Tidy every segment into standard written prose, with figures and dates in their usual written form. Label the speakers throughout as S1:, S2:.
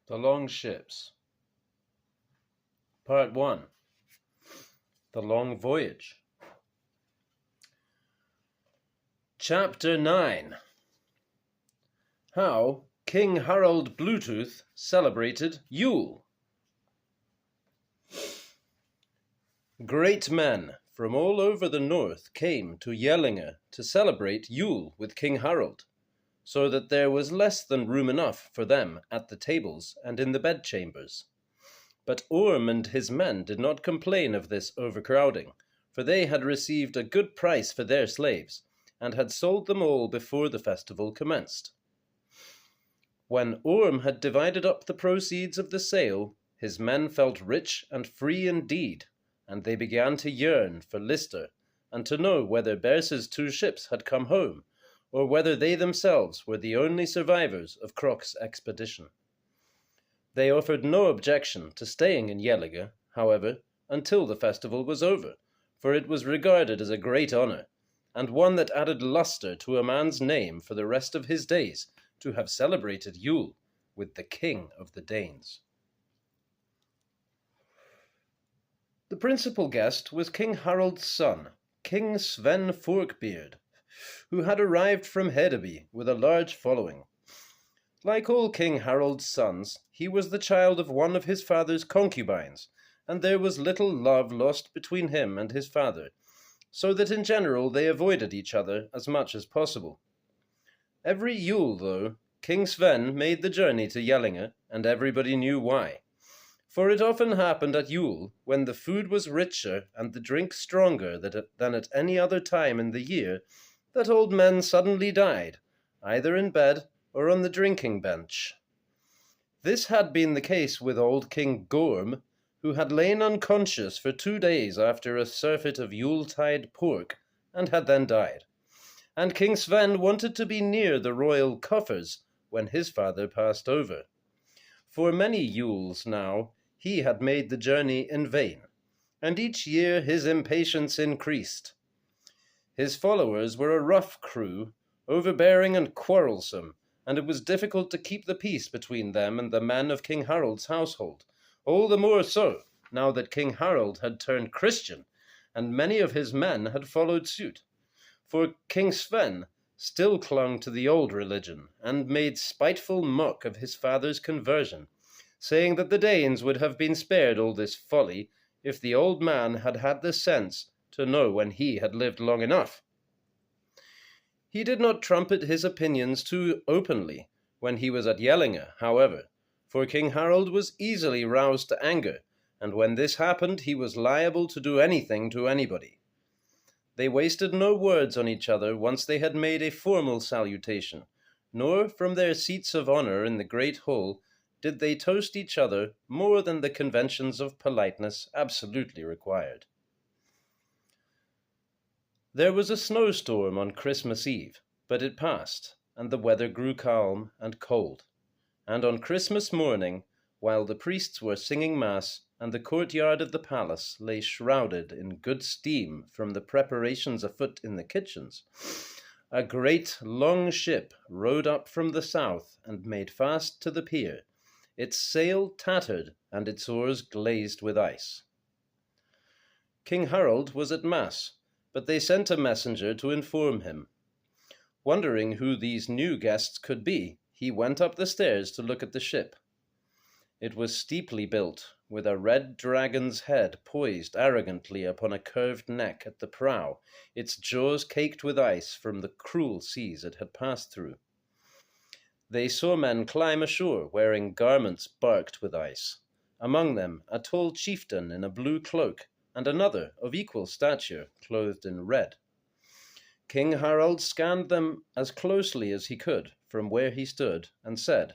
S1: The Long Ships. Part 1. The Long Voyage. Chapter 9. How King Harald Bluetooth celebrated Yule. Great men from all over the north came to Yellinge to celebrate Yule with King Harald, so that there was less than room enough for them at the tables and in the bedchambers. But Orm and his men did not complain of this overcrowding, for they had received a good price for their slaves, and had sold them all before the festival commenced. When Orm had divided up the proceeds of the sale, his men felt rich and free indeed, and they began to yearn for Lister, and to know whether Bersa's 2 ships had come home, or whether they themselves were the only survivors of Krok's expedition. They offered no objection to staying in Yellige, however, until the festival was over, for it was regarded as a great honour, and one that added lustre to a man's name for the rest of his days, to have celebrated Yule with the King of the Danes. The principal guest was King Harald's son, King Sven Forkbeard, who had arrived from Hedeby with a large following. Like all King Harald's sons, he was the child of one of his father's concubines, and there was little love lost between him and his father, so that in general they avoided each other as much as possible. Every Yule, though, King Sven made the journey to Yellinge, and everybody knew why. For it often happened at Yule, when the food was richer and the drink stronger than at any other time in the year, that old men suddenly died, either in bed or on the drinking bench. This had been the case with old King Gorm, who had lain unconscious for 2 days after a surfeit of Yuletide pork, and had then died. And King Sven wanted to be near the royal coffers when his father passed over. For many Yules now he had made the journey in vain, and each year his impatience increased. His followers were a rough crew, overbearing and quarrelsome, and it was difficult to keep the peace between them and the men of King Harald's household, all the more so now that King Harald had turned Christian, and many of his men had followed suit. For King Sven still clung to the old religion, and made spiteful mock of his father's conversion, saying that the Danes would have been spared all this folly if the old man had had the sense to know when he had lived long enough. He did not trumpet his opinions too openly when he was at Yellinge, however, for King Harald was easily roused to anger, and when this happened he was liable to do anything to anybody. They wasted no words on each other once they had made a formal salutation, nor from their seats of honour in the great hall did they toast each other more than the conventions of politeness absolutely required. There was a snowstorm on Christmas Eve, but it passed, and the weather grew calm and cold. And on Christmas morning, while the priests were singing Mass, and the courtyard of the palace lay shrouded in good steam from the preparations afoot in the kitchens, a great long ship rowed up from the south and made fast to the pier, its sail tattered and its oars glazed with ice. King Harald was at Mass, but they sent a messenger to inform him. Wondering who these new guests could be, he went up the stairs to look at the ship. It was steeply built, with a red dragon's head poised arrogantly upon a curved neck at the prow, its jaws caked with ice from the cruel seas it had passed through. They saw men climb ashore wearing garments barked with ice, among them a tall chieftain in a blue cloak, and another of equal stature, clothed in red. King Harald scanned them as closely as he could from where he stood, and said,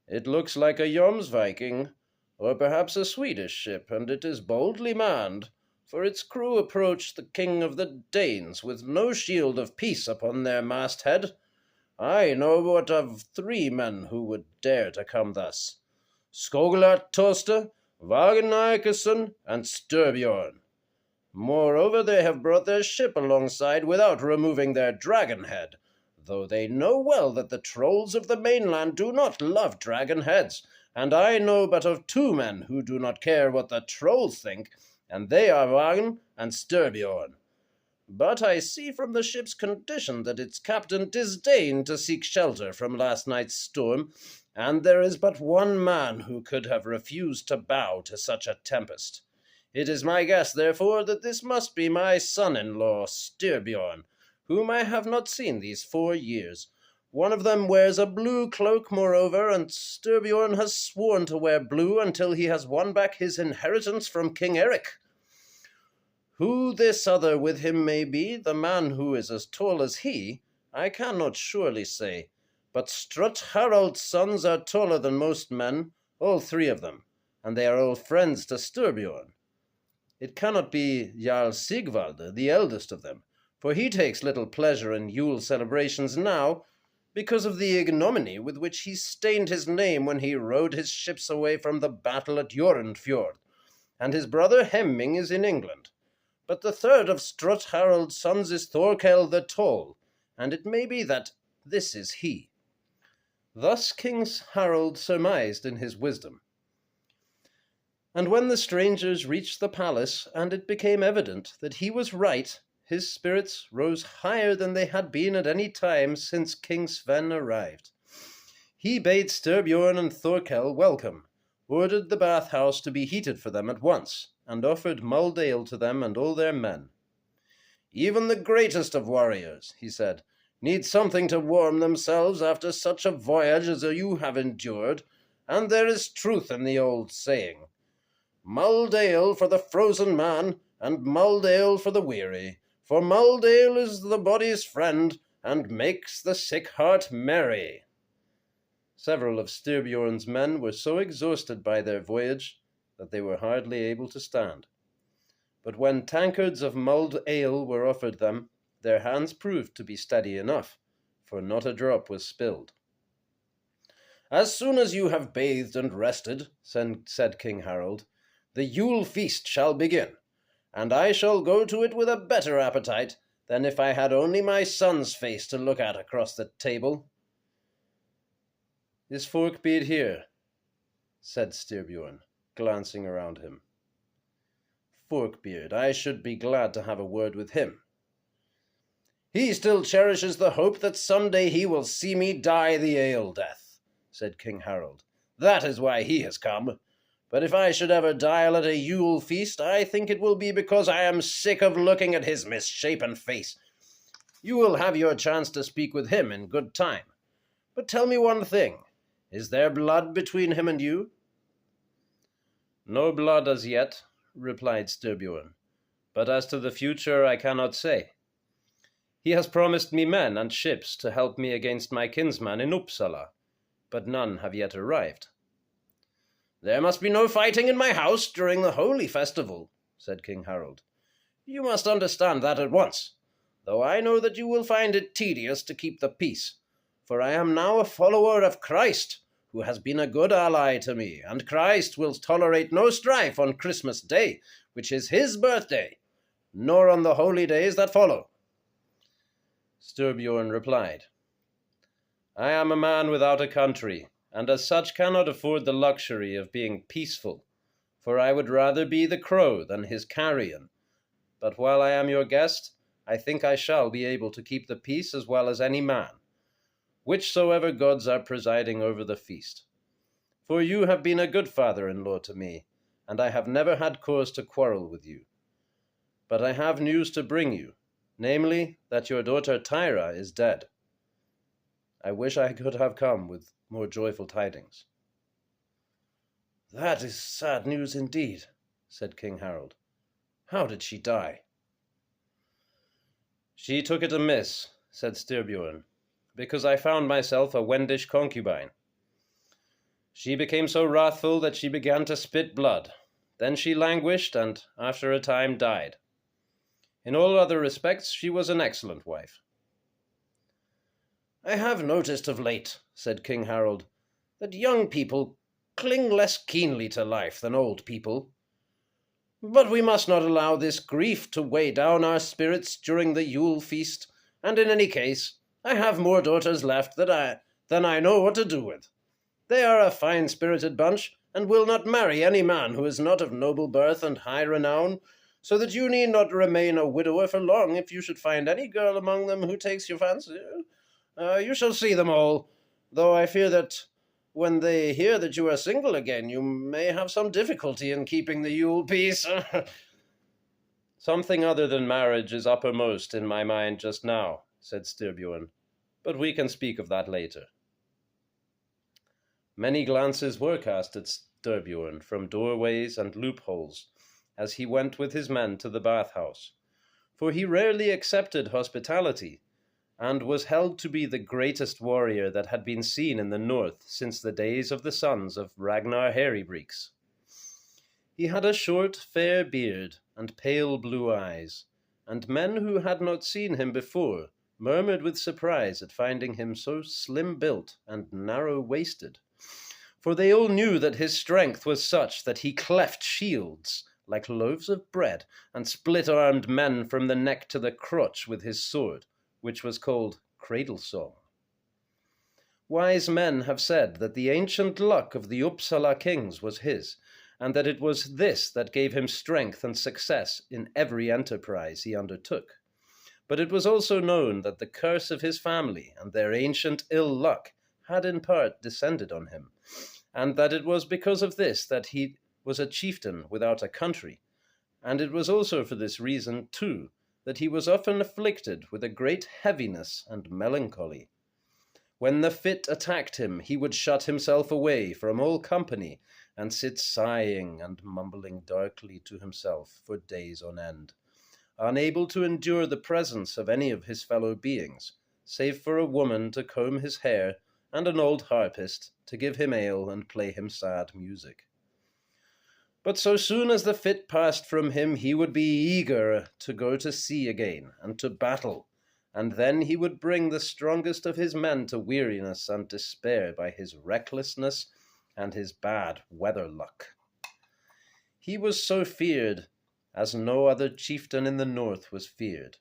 S1: "It looks like a Jomsviking, or perhaps a Swedish ship, and it is boldly manned, for its crew approached the King of the Danes with no shield of peace upon their masthead. I know but of 3 men who would dare to come thus, Skoglar Toste, Wagenaikeson, and Styrbjorn. Moreover, they have brought their ship alongside without removing their dragon head, though they know well that the trolls of the mainland do not love dragon heads, and I know but of 2 men who do not care what the trolls think, and they are Wagen and Styrbjorn. But I see from the ship's condition that its captain disdained to seek shelter from last night's storm, and there is but 1 man who could have refused to bow to such a tempest. It is my guess, therefore, that this must be my son-in-law, Styrbjorn, whom I have not seen these 4 years. One of them wears a blue cloak, moreover, and Styrbjorn has sworn to wear blue until he has won back his inheritance from King Eric. Who this other with him may be, the man who is as tall as he, I cannot surely say, but Strut Harald's sons are taller than most men, all 3 of them, and they are old friends to Styrbjorn. It cannot be Jarl Sigvalde, the eldest of them, for he takes little pleasure in Yule celebrations now, because of the ignominy with which he stained his name when he rowed his ships away from the battle at Jorundfjord, and his brother Hemming is in England. But the 3rd of Strut Harald's sons is Thorkel the Tall, and it may be that this is he. Thus King Harald surmised in his wisdom. And when the strangers reached the palace, and it became evident that he was right, his spirits rose higher than they had been at any time since King Sven arrived. He bade Styrbjorn and Thorkel welcome, ordered the bathhouse to be heated for them at once, and offered mulled ale to them and all their men. Even the greatest of warriors, he said, need something to warm themselves after such a voyage as you have endured, and there is truth in the old saying, mulled ale for the frozen man, and mulled ale for the weary, for mulled ale is the body's friend, and makes the sick heart merry. Several of Styrbjorn's men were so exhausted by their voyage that they were hardly able to stand. But when tankards of mulled ale were offered them, their hands proved to be steady enough, for not a drop was spilled. As soon as you have bathed and rested, said King Harald, the Yule feast shall begin, and I shall go to it with a better appetite than if I had only my son's face to look at across the table. Is Forkbeard here? Said Styrbjorn, glancing around him. Forkbeard, I should be glad to have a word with him. He still cherishes the hope that some day he will see me die the ale death, said King Harald. That is why he has come. But if I should ever die at a Yule feast, I think it will be because I am sick of looking at his misshapen face. You will have your chance to speak with him in good time. But tell me one thing. Is there blood between him and you? No blood as yet, replied Styrbjorn. But as to the future I cannot say. He has promised me men and ships to help me against my kinsman in Uppsala, but none have yet arrived. There must be no fighting in my house during the holy festival, said King Harald. You must understand that at once, though I know that you will find it tedious to keep the peace, for I am now a follower of Christ, who has been a good ally to me, and Christ will tolerate no strife on Christmas Day, which is his birthday, nor on the holy days that follow. Styrbjorn replied, I am a man without a country, and as such cannot afford the luxury of being peaceful, for I would rather be the crow than his carrion. But while I am your guest, I think I shall be able to keep the peace as well as any man, whichsoever gods are presiding over the feast. For you have been a good father-in-law to me, and I have never had cause to quarrel with you. But I have news to bring you, namely, that your daughter Tyra is dead. I wish I could have come with more joyful tidings. That is sad news indeed, said King Harald. How did she die? She took it amiss, said Styrbjorn, because I found myself a Wendish concubine. She became so wrathful that she began to spit blood. Then she languished, and after a time died. In all other respects she was an excellent wife. I have noticed of late, said King Harald, that young people cling less keenly to life than old people. But we must not allow this grief to weigh down our spirits during the Yule feast, and in any case, I have more daughters left than I know what to do with. They are a fine-spirited bunch, and will not marry any man who is not of noble birth and high renown, so that you need not remain a widower for long if you should find any girl among them who takes your fancy. You shall see them all, though I fear that when they hear that you are single again, you may have some difficulty in keeping the Yule peace. Something other than marriage is uppermost in my mind just now, said Styrbjorn, but we can speak of that later. Many glances were cast at Styrbjorn from doorways and loopholes as he went with his men to the bathhouse, for he rarely accepted hospitality, and was held to be the greatest warrior that had been seen in the north since the days of the sons of Ragnar Harybreeks. He had a short, fair beard and pale blue eyes, and men who had not seen him before murmured with surprise at finding him so slim-built and narrow-waisted, for they all knew that his strength was such that he cleft shields like loaves of bread, and split-armed men from the neck to the crotch with his sword, which was called cradle song. Wise men have said that the ancient luck of the Uppsala kings was his, and that it was this that gave him strength and success in every enterprise he undertook. But it was also known that the curse of his family and their ancient ill luck had in part descended on him, and that it was because of this that he was a chieftain without a country, and it was also for this reason, too, that he was often afflicted with a great heaviness and melancholy. When the fit attacked him, he would shut himself away from all company, and sit sighing and mumbling darkly to himself for days on end, unable to endure the presence of any of his fellow beings, save for a woman to comb his hair and an old harpist to give him ale and play him sad music. But so soon as the fit passed from him, he would be eager to go to sea again and to battle, and then he would bring the strongest of his men to weariness and despair by his recklessness and his bad weather luck. He was so feared as no other chieftain in the north was feared,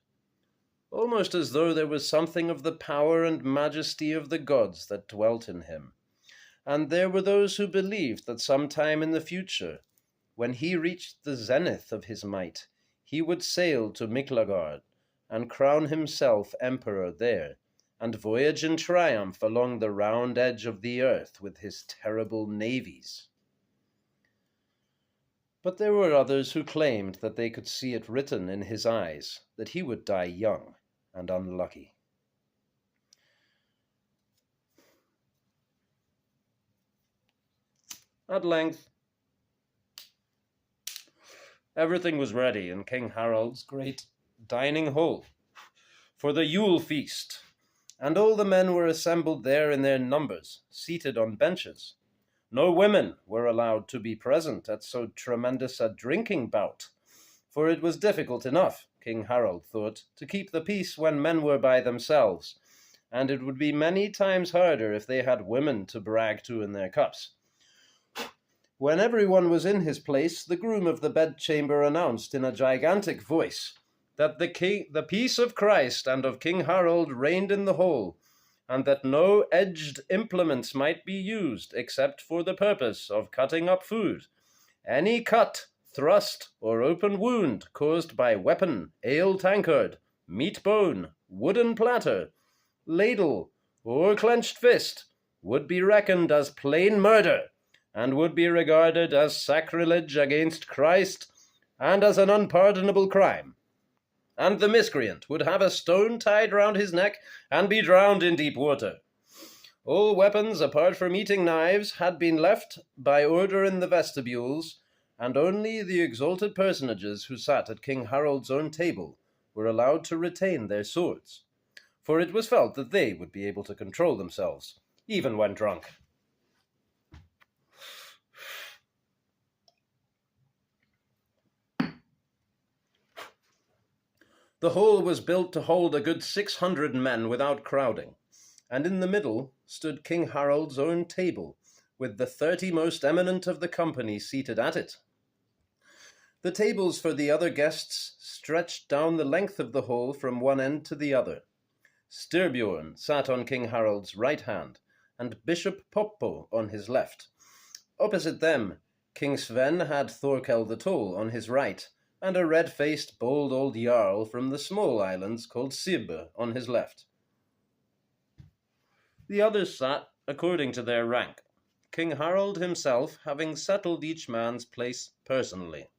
S1: almost as though there was something of the power and majesty of the gods that dwelt in him. And there were those who believed that sometime in the future, when he reached the zenith of his might, he would sail to Miklagard and crown himself emperor there, and voyage in triumph along the round edge of the earth with his terrible navies. But there were others who claimed that they could see it written in his eyes that he would die young and unlucky. At length, everything was ready in King Harald's great dining hall for the Yule feast, and all the men were assembled there in their numbers, seated on benches. No women were allowed to be present at so tremendous a drinking bout, for it was difficult enough, King Harald thought, to keep the peace when men were by themselves, and it would be many times harder if they had women to brag to in their cups. When everyone was in his place, the groom of the bedchamber announced in a gigantic voice that the peace of Christ and of King Harald reigned in the hall, and that no edged implements might be used except for the purpose of cutting up food. Any cut, thrust, or open wound caused by weapon, ale tankard, meat bone, wooden platter, ladle, or clenched fist would be reckoned as plain murder, and would be regarded as sacrilege against Christ and as an unpardonable crime. And the miscreant would have a stone tied round his neck and be drowned in deep water. All weapons, apart from eating knives, had been left by order in the vestibules, and only the exalted personages who sat at King Harald's own table were allowed to retain their swords, for it was felt that they would be able to control themselves, even when drunk. The hall was built to hold a good 600 men without crowding, and in the middle stood King Harald's own table, with the 30 most eminent of the company seated at it. The tables for the other guests stretched down the length of the hall from one end to the other. Styrbjorn sat on King Harald's right hand, and Bishop Poppo on his left. Opposite them, King Sven had Thorkel the Tall on his right, and a red-faced, bold old jarl from the small islands called Sibbe on his left. The others sat according to their rank, King Harald himself having settled each man's place personally.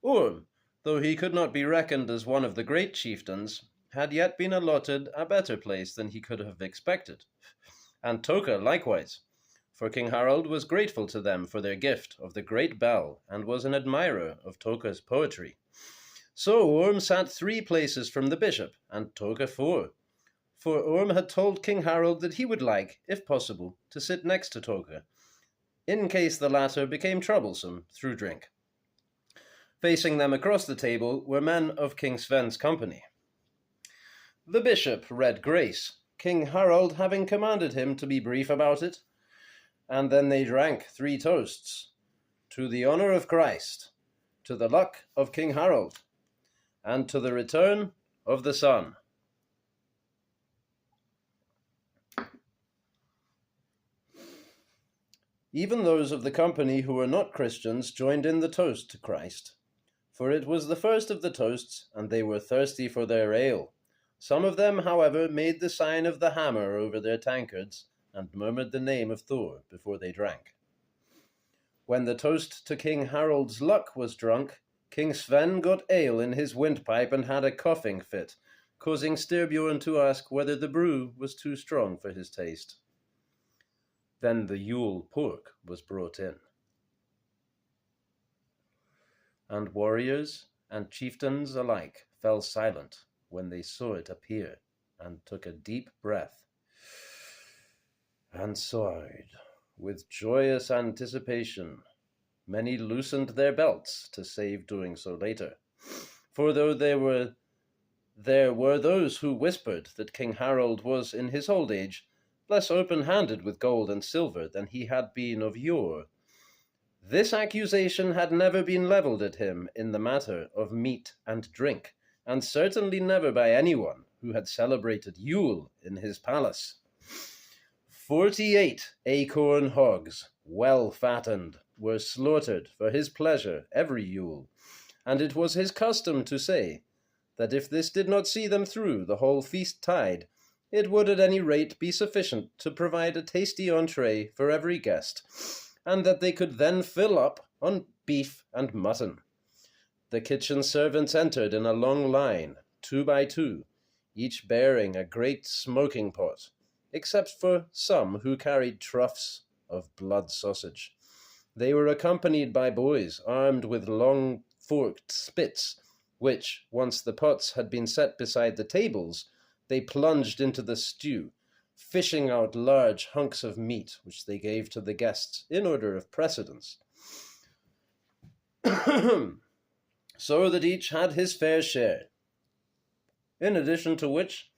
S1: Orm, though he could not be reckoned as one of the great chieftains, had yet been allotted a better place than he could have expected, and Toka likewise, for King Harald was grateful to them for their gift of the great bell, and was an admirer of Toka's poetry. So Orm sat 3 places from the bishop, and Toka 4, for Orm had told King Harald that he would like, if possible, to sit next to Toka, in case the latter became troublesome through drink. Facing them across the table were men of King Sven's company. The bishop read grace, King Harald having commanded him to be brief about it, and then they drank 3 toasts, to the honour of Christ, to the luck of King Harald, and to the return of the sun. Even those of the company who were not Christians joined in the toast to Christ, for it was the first of the toasts, and they were thirsty for their ale. Some of them, however, made the sign of the hammer over their tankards, and murmured the name of Thor before they drank. When the toast to King Harald's luck was drunk, King Sven got ale in his windpipe and had a coughing fit, causing Styrbjorn to ask whether the brew was too strong for his taste. Then the Yule pork was brought in, and warriors and chieftains alike fell silent when they saw it appear, and took a deep breath, and sighed with joyous anticipation. Many loosened their belts to save doing so later, for though there were those who whispered that King Harald was in his old age less open-handed with gold and silver than he had been of yore. This accusation had never been levelled at him in the matter of meat and drink, and certainly never by anyone who had celebrated Yule in his palace. 48 acorn hogs, well fattened, were slaughtered for his pleasure every Yule, and it was his custom to say that if this did not see them through the whole feast tide, it would at any rate be sufficient to provide a tasty entree for every guest, and that they could then fill up on beef and mutton. The kitchen servants entered in a long line, 2 by 2, each bearing a great smoking pot, except for some who carried troughs of blood sausage. They were accompanied by boys armed with long forked spits, which, once the pots had been set beside the tables, they plunged into the stew, fishing out large hunks of meat, which they gave to the guests in order of precedence, so that each had his fair share. In addition to which,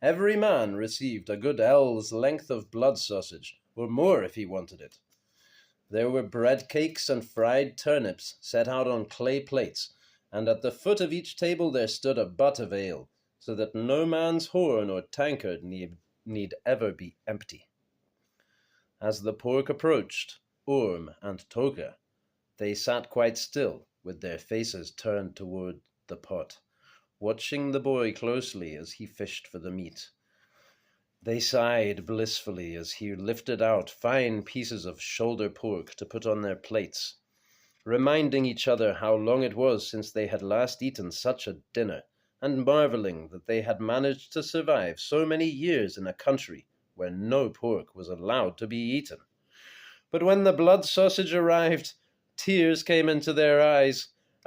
S1: every man received a good ell's length of blood sausage, or more if he wanted it. There were bread cakes and fried turnips set out on clay plates, and at the foot of each table there stood a butt of ale, so that no man's horn or tankard need ever be empty. As the pork approached Orm and Toka, they sat quite still, with their faces turned toward the pot, watching the boy closely as he fished for the meat. They sighed blissfully as he lifted out fine pieces of shoulder pork to put on their plates, reminding each other how long it was since they had last eaten such a dinner, and marveling that they had managed to survive so many years in a country where no pork was allowed to be eaten. But when the blood sausage arrived, tears came into their eyes,